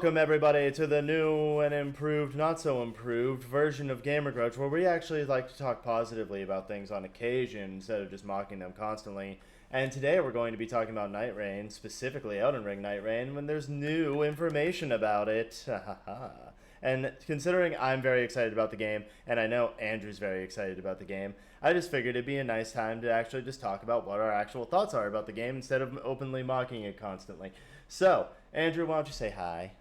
Welcome everybody to the new and improved, not so improved version of Gamer Grudge, where we actually like to talk positively about things on occasion instead of just mocking them constantly. And today we're going to be talking about Nightreign, specifically Elden Ring Nightreign, when there's new information about it. And considering I'm very excited about the game, and I know Andrew's very excited about the game, I just figured it'd be a nice time to actually just talk about what our actual thoughts are about the game instead of openly mocking it constantly. So, Andrew, why don't you say hi?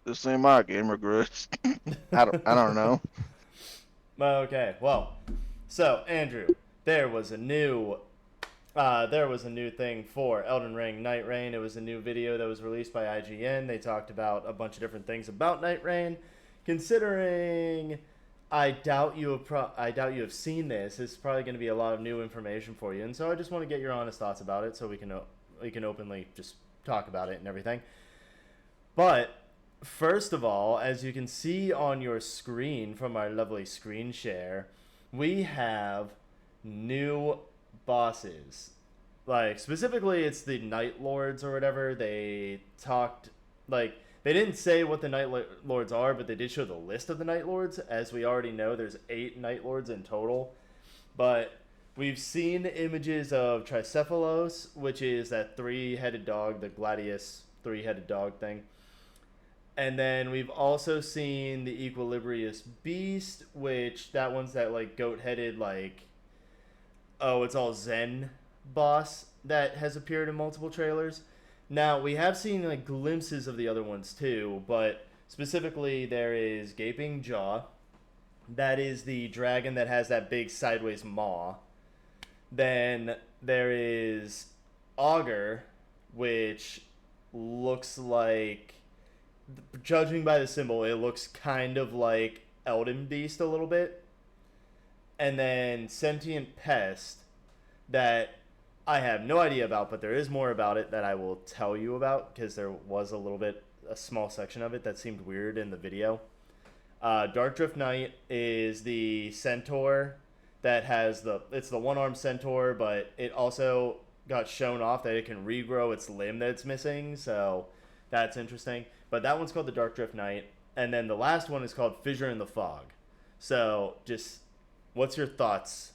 This ain't my gamer grudge. I don't know. Okay, well, so Andrew, there was a new there was a new thing for Elden Ring Nightreign. It was a new video that was released by IGN. They talked about a bunch of different things about Nightreign. Considering I doubt you have seen this. It's probably going to be a lot of new information for you, and so I just want to get your honest thoughts about it, so we can openly just talk about it and everything. But first of all, as you can see on your screen from our lovely screen share, we have new bosses. Like specifically it's the Night Lords or whatever. They talked like they didn't say what the Night Lords are, but they did show the list of the Night Lords. As we already know, there's 8 Night Lords in total. But we've seen images of Tricephalos, which is that three-headed dog, the Gladius three-headed dog thing. And then we've also seen the Equilibrious Beast, which that one's that like goat-headed like oh it's all Zen boss that has appeared in multiple trailers. Now we have seen like glimpses of the other ones too, but specifically there is Gaping Jaw. That is the dragon that has that big sideways maw. Then there is Augur, which looks like, judging by the symbol, it looks kind of like Elden Beast a little bit. And then Sentient Pest, that I have no idea about, but there is more about it that I will tell you about because there was a small section of it that seemed weird in the video. Dark Drift Knight is the centaur that has it's the one armed centaur, but it also got shown off that it can regrow its limb that it's missing, so that's interesting. But that one's called the Dark Drift Knight, and then the last one is called Fissure in the Fog. So just what's your thoughts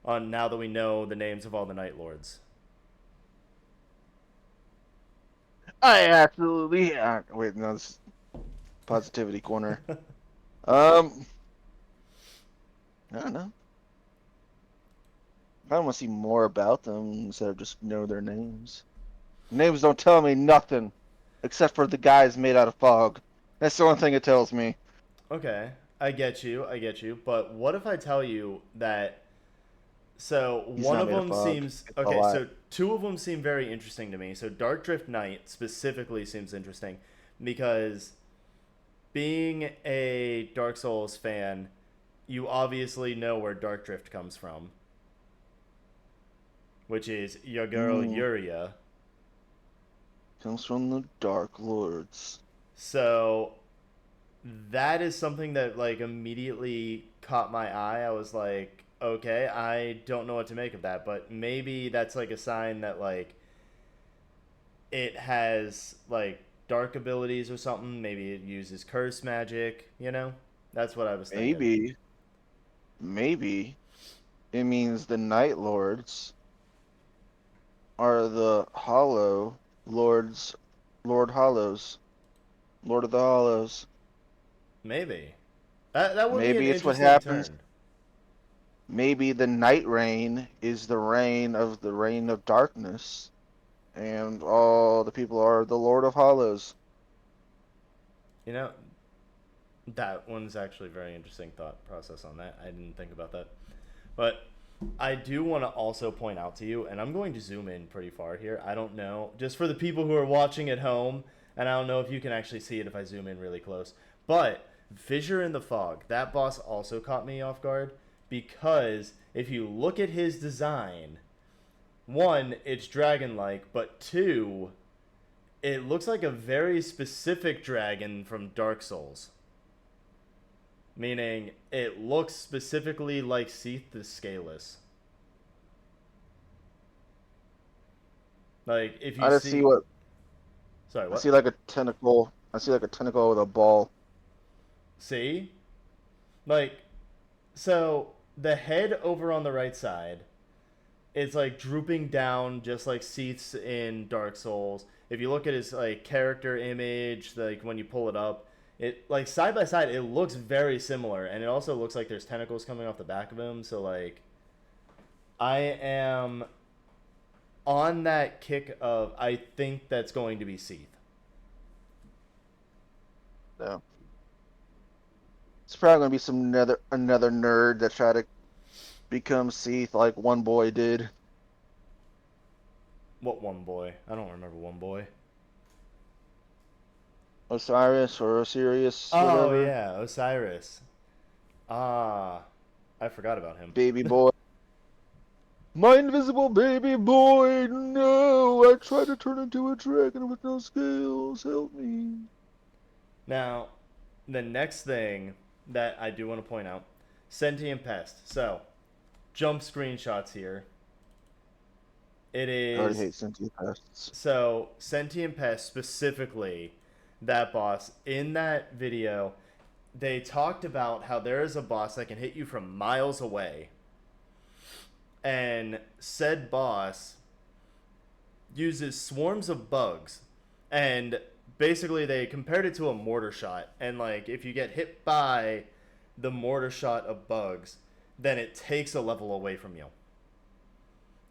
on now that we know the names of all the Night Lords? I absolutely wait, no, this is positivity corner. Um, I don't know. I want to see more about them instead of just know their names. Names don't tell me nothing except for the guys made out of fog. That's the only thing it tells me. Okay, I get you. But what if I tell you that? So He's one not of made of them fog. seems It's a okay. lie. So two of them seem very interesting to me. So Dark Drift Knight specifically seems interesting because being a Dark Souls fan, you obviously know where Dark Drift comes from, which is your girl Mm, Yuria. comes from the Dark Lords. So that is something that like immediately caught my eye. I was like, okay, I don't know what to make of that, but maybe that's like a sign that like it has like dark abilities or something. Maybe it uses curse magic, you know? That's what I was thinking. Maybe, maybe it means the Night Lords are the Hollow Lords, Lord Hollows, Lord of the Hollows. Maybe. That would be an Maybe it's what interesting happens. turn. Maybe the night rain is the reign of darkness, and all the people are the Lord of Hollows. You know, that one's actually a very interesting thought process on that. I didn't think about that. But I do want to also point out to you, and I'm going to zoom in pretty far here. I don't know, just for the people who are watching at home, and I don't know if you can actually see it if I zoom in really close. But Fissure in the Fog, that boss also caught me off guard because if you look at his design, one, it's dragon like, but two, it looks like a very specific dragon from Dark Souls. Meaning, it looks specifically like Seath the Scaleless. Like, if you I just see see. what Sorry, I see what? like a tentacle. I see like a tentacle with a ball. See? Like, so the head over on the right side, it's like drooping down just like Seath's in Dark Souls. If you look at his like character image, like when you pull it up, it like side by side, it looks very similar, and it also looks like there's tentacles coming off the back of him. So like, I am on that kick of I think that's going to be Seath. So it's probably gonna be some another nerd that tried to become Seath like one boy did. What one boy? I don't remember one boy. Osiris or Osiris, Oh whatever. yeah, Osiris. Ah, I forgot about him. Baby boy. My invisible baby boy, no! I tried to turn into a dragon with no scales. Help me. Now, the next thing that I do want to point out, sentient pest. So, jump screenshots here. It I already is hate sentient pests. so sentient pest specifically. That boss in that video, they talked about how there is a boss that can hit you from miles away, and said boss uses swarms of bugs, and basically they compared it to a mortar shot, and like if you get hit by the mortar shot of bugs, then it takes a level away from you,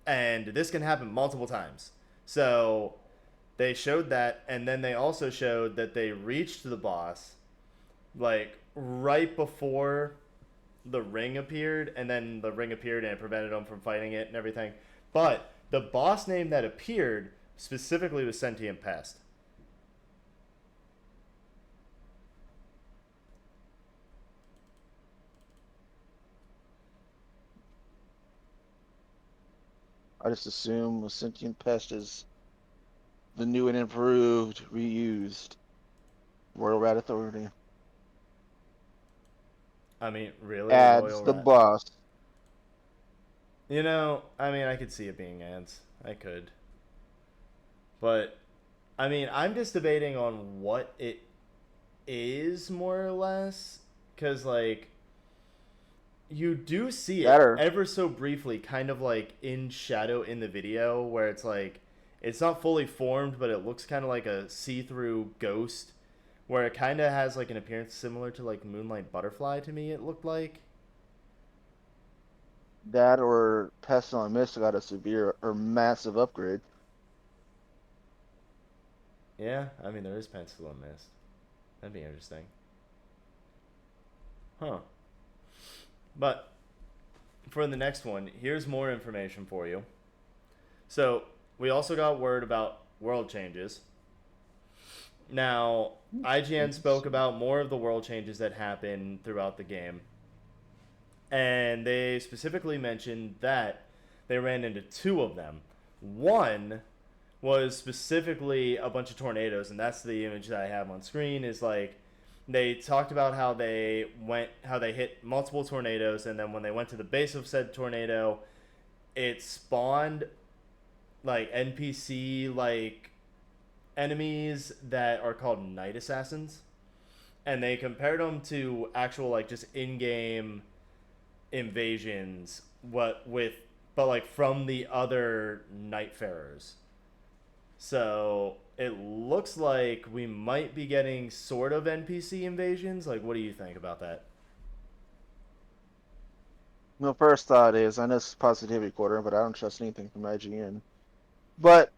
and this can happen multiple times. So they showed that, and then they also showed that they reached the boss like right before the ring appeared, and then the ring appeared and it prevented them from fighting it and everything. But the boss name that appeared specifically was Sentient Pest. I just assume a sentient pest is the new and improved, reused Royal Rat Authority. I mean, really, Adds Royal the Rat? boss. You know, I mean, I could see it being ants. I could. But, I mean, I'm just debating on what it is, more or less. Because, like, you do see it Better. ever so briefly, kind of like in shadow in the video, where it's like it's not fully formed, but it looks kind of like a see-through ghost, where it kind of has like an appearance similar to like Moonlight Butterfly to me. It looked like. That or Pestilent Mist got a severe or massive upgrade. Yeah, I mean there is pencil in Mist. That'd be interesting. Huh. But for the next one, here's more information for you. So we also got word about world changes. Now, IGN spoke about more of the world changes that happen throughout the game. And they specifically mentioned that they ran into two of them. One was specifically a bunch of tornadoes, and that's the image that I have on screen. Is like they talked about how they hit multiple tornadoes, and then when they went to the base of said tornado, it spawned like NPC like enemies that are called night assassins, and they compared them to actual like just in-game invasions, what with but like from the other Nightfarers. So it looks like we might be getting sort of NPC invasions. Like, what do you think about that? My first thought is I know it's positivity quarter, but I don't trust anything from IGN. But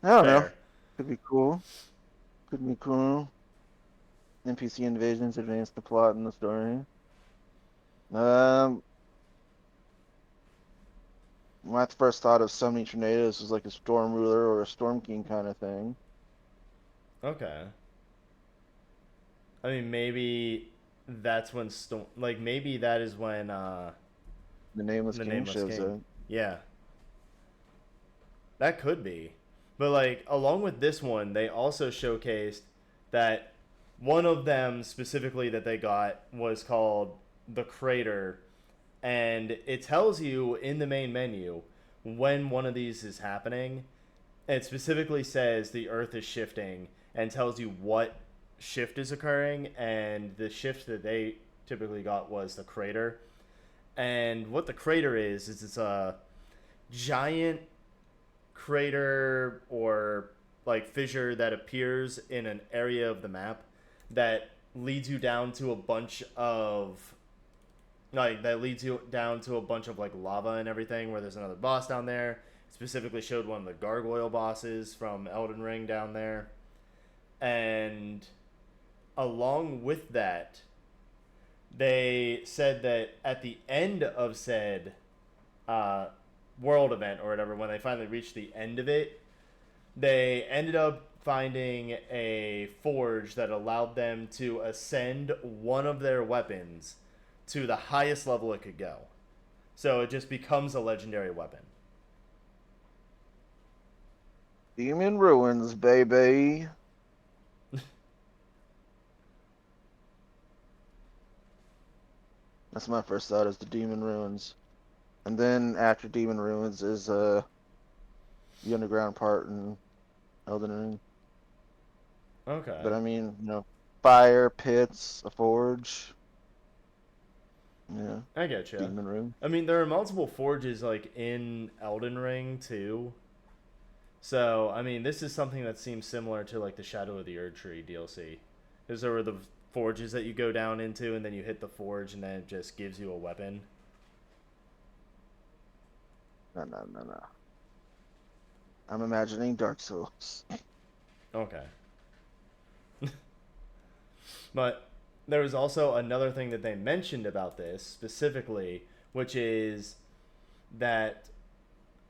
I don't know. Fair. Could be cool. Could be cool. NPC invasions advance the plot in the story. Um, my first thought of summoning tornadoes was like a storm ruler or a storm king kind of thing. Okay. I mean, maybe that's when like maybe that is when The nameless the king Nameless shows King. up. Yeah, that could be. But like along with this one, they also showcased that one of them specifically that they got was called the Crater, and it tells you in the main menu when one of these is happening. It specifically says the Earth is shifting, and tells you what shift is occurring. And the shift that they typically got was the crater. And what the crater is it's a giant crater or like fissure that appears in an area of the map that leads you down to a bunch of like lava and everything, where there's another boss down there. Specifically showed one of the gargoyle bosses from Elden Ring down there. And along with that, they said that at the end of said world event or whatever, when they finally reached the end of it, they ended up finding a forge that allowed them to ascend one of their weapons to the highest level it could go. So it just becomes a legendary weapon. Demon Ruins, baby. That's my first thought, is the Demon Ruins. And then after Demon Ruins is the underground part in Elden Ring. Okay. But I mean, fire, pits, a forge. Yeah. I get you. Demon Room. I mean, there are multiple forges like in Elden Ring too. So, I mean, this is something that seems similar to like the Shadow of the Erd Tree DLC. Because there were the forges that you go down into, and then you hit the forge, and then it just gives you a weapon. No. I'm imagining Dark Souls. Okay. But there was also another thing that they mentioned about this specifically, which is that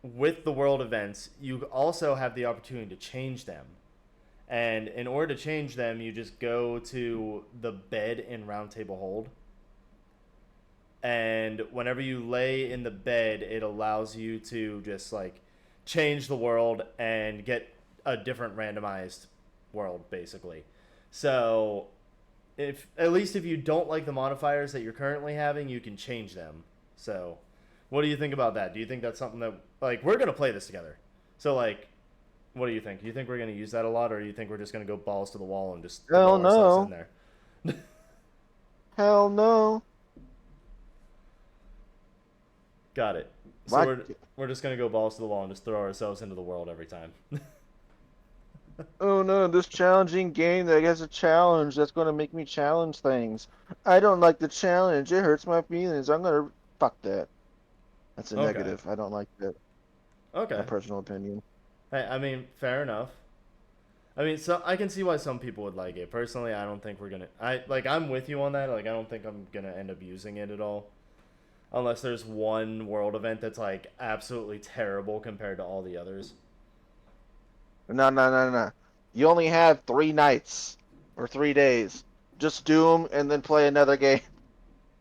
with the world events, you also have the opportunity to change them. And in order to change them, you just go to the bed in Round Table Hold. And whenever you lay in the bed, it allows you to just like change the world and get a different randomized world, basically. So if at least if you don't like the modifiers that you're currently having, you can change them. So what do you think about that? Do you think that's something that like we're gonna play this together? So like, what do you think? Do you think we're gonna use that a lot, or do you think we're just gonna go balls to the wall and just throw Hell ourselves in no. there? Hell no. Got it. So What? we're just gonna go balls to the wall and just throw ourselves into the world every time. Oh no, this challenging game that has a challenge that's going to make me challenge things. I don't like the challenge. It hurts my feelings. I'm going to... Fuck that. That's a Okay. negative. I don't like that. My Okay. personal opinion. Hey, I mean, fair enough. I mean, so I can see why some people would like it. Personally, I don't think we're gonna. I'm with you on that. Like, I don't think I'm gonna end up using it at all, unless there's one world event that's like absolutely terrible compared to all the others. No. You only have 3 nights or 3 days. Just do them and then play another game.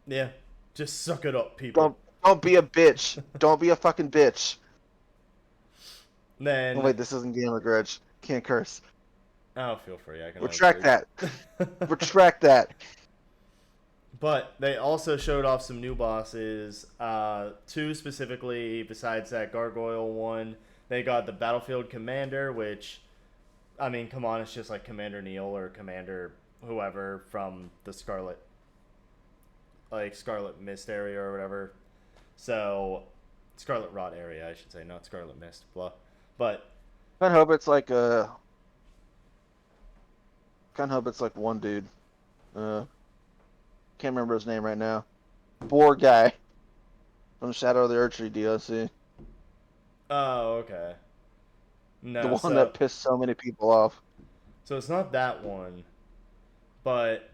Yeah, just suck it up, people. Don't be a bitch. Don't be a fucking bitch. Oh Then, wait, this isn't Game of Grudge. Can't curse. oh, feel free. I can always Retract that. Retract that. But they also showed off some new bosses. Two specifically, besides that gargoyle one. They got the Battlefield Commander, which, I mean, come on, it's just like Commander Neil or Commander whoever from the Scarlet Mist area or whatever. So, Scarlet Rot area, I should say, not Scarlet Mist. Blah. But Can't hope it's like Can't hope it's like one dude. Can't remember his name right now. Boar guy from Shadow of the Erd Tree DLC. oh, okay. The No, one that pissed so many people off. so it's not that one, but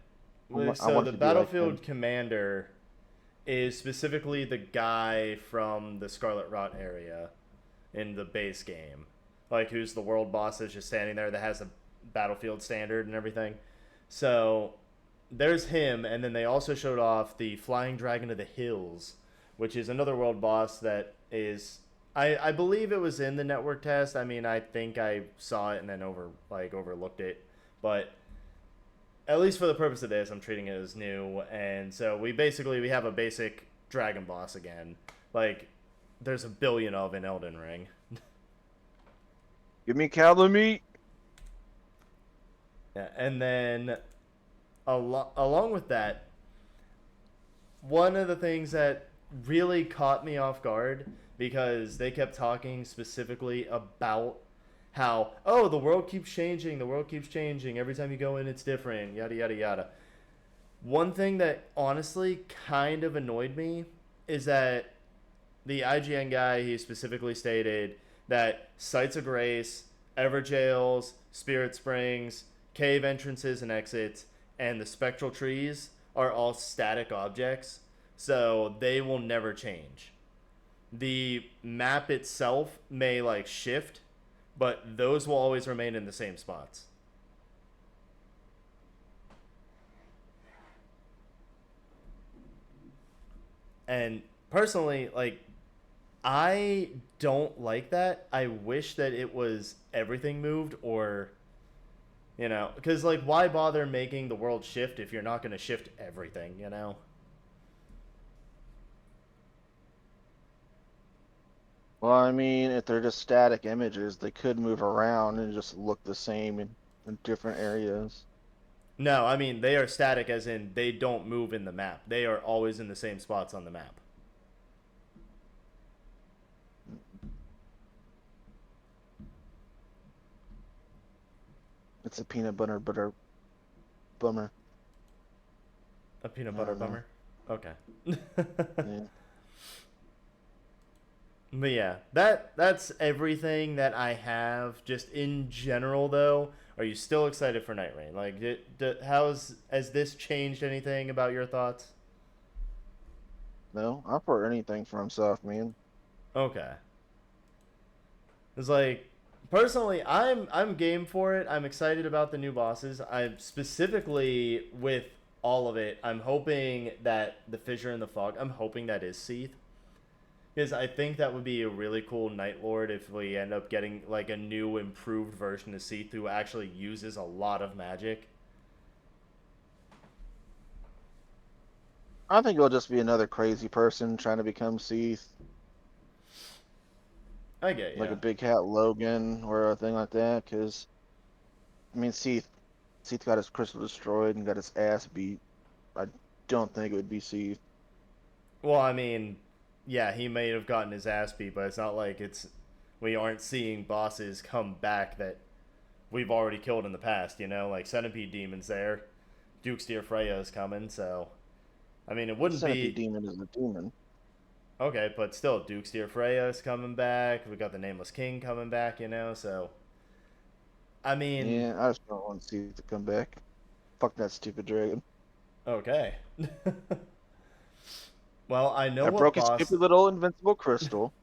I so want the it to be like him. Battlefield Commander is specifically the guy from the Scarlet Rot area in the base game, like who's the world boss that's just standing there that has a battlefield standard and everything. So there's him, and then they also showed off the Flying Dragon of the Hills, which is another world boss that is. I believe it was in the network test. I mean, I think I saw it and then overlooked it, but at least for the purpose of this, I'm treating it as new. And so we have a basic dragon boss again. Like there's a billion of in Elden Ring. Give me Calamite. Yeah, and then along with that, one of the things that really caught me off guard because they kept talking specifically about how, oh, the world keeps changing, the world keeps changing, every time you go in it's different, yada yada yada. One thing that honestly kind of annoyed me is that the IGN guy, he specifically stated that Sites of Grace, Everjails, Spirit Springs, cave entrances and exits, and the spectral trees are all static objects, so they will never change. The map itself may like shift, but those will always remain in the same spots. And personally, like, I don't like that. I wish that it was everything moved, or because like, why bother making the world shift if you're not going to shift everything, you know? Well, I mean, if they're just static images, they could move around and just look the same in different areas. No, I mean, they are static as in they don't move in the map. They are always in the same spots on the map. It's a peanut butter bummer. A peanut I butter don't know. bummer. Okay. Yeah. But yeah, that's everything that I have. Just in general, though, are you still excited for Nightreign? Like, has this changed anything about your thoughts? No, I'm for anything from Soft Man. Okay. It's like, personally, I'm game for it. I'm excited about the new bosses. I'm specifically with all of it. I'm hoping that the Fissure in the Fog. I'm hoping that is Seath, because I think that would be a really cool Night Lord if we end up getting like a new improved version of Seath who actually uses a lot of magic. I think it'll just be another crazy person trying to become Seath, I get like yeah. a Big Cat Logan or a thing like that. Because I mean, Seath got his crystal destroyed and got his ass beat. I don't think it would be Seath. Well, I mean, yeah, he may have gotten his ass beat, but it's not like we aren't seeing bosses come back that we've already killed in the past. Like Centipede Demon's there, Duke's Dear Freya is coming, so I mean, it wouldn't Centipede be Demon is a demon. okay, but still, Duke's Dear Freya is coming back. We got the Nameless King coming back, so I mean, Yeah, I just don't want Seath to come back. Fuck that stupid dragon. okay. Well, I know I what broke his boss. stupid little invincible crystal,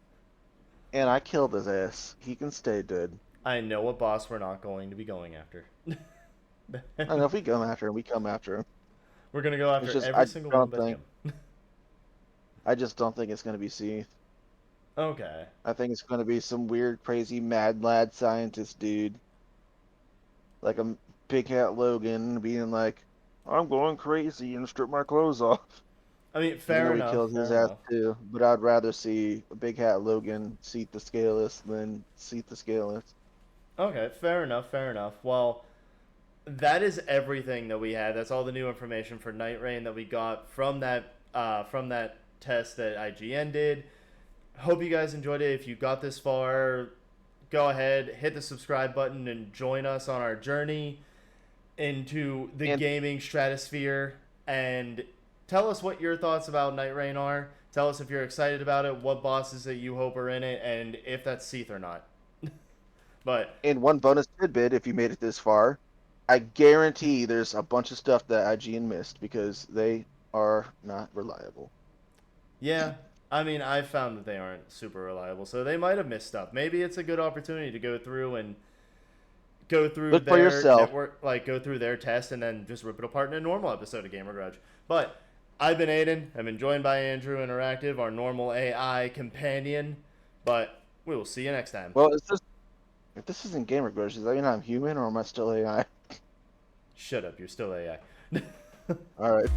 and I killed his ass. He can stay dead. I know what boss we're not going to be going after. I know if we come after him, we come after him. We're gonna go It's after just every single one but him. I just don't think it's gonna be Seath. Okay. I think it's gonna be some weird, crazy, mad lad scientist dude, like a Big Cat Logan, being like, "I'm going crazy and strip my clothes off," I mean, even fair though he enough. killed his Fair ass enough. too. But I'd rather see a Big Hat Logan seat the Scaleless than seat the Scaleless. Okay, fair enough. Fair enough. Well, that is everything that we had. That's all the new information for Night Rain that we got from that test that IGN did. Hope you guys enjoyed it. If you got this far, go ahead, hit the subscribe button, and join us on our journey into the And gaming stratosphere. And tell us what your thoughts about Night Rain are. Tell us if you're excited about it, what bosses that you hope are in it, and if that's Seath or not. But and one bonus tidbit, if you made it this far, I guarantee there's a bunch of stuff that IGN missed because they are not reliable. yeah, I mean, I've found that they aren't super reliable, so they might have missed stuff. Maybe it's a good opportunity to go through and go through Look for their yourself. network, like go through their test, and then just rip it apart in a normal episode of Gamer Grudge. But I've been Aiden. I've been joined by Andrew Interactive, our normal AI companion. But we will see you next time. Well, is this if this isn't Gamer Grudge, does that mean I'm human or am I still AI? Shut up, you're still AI. All right.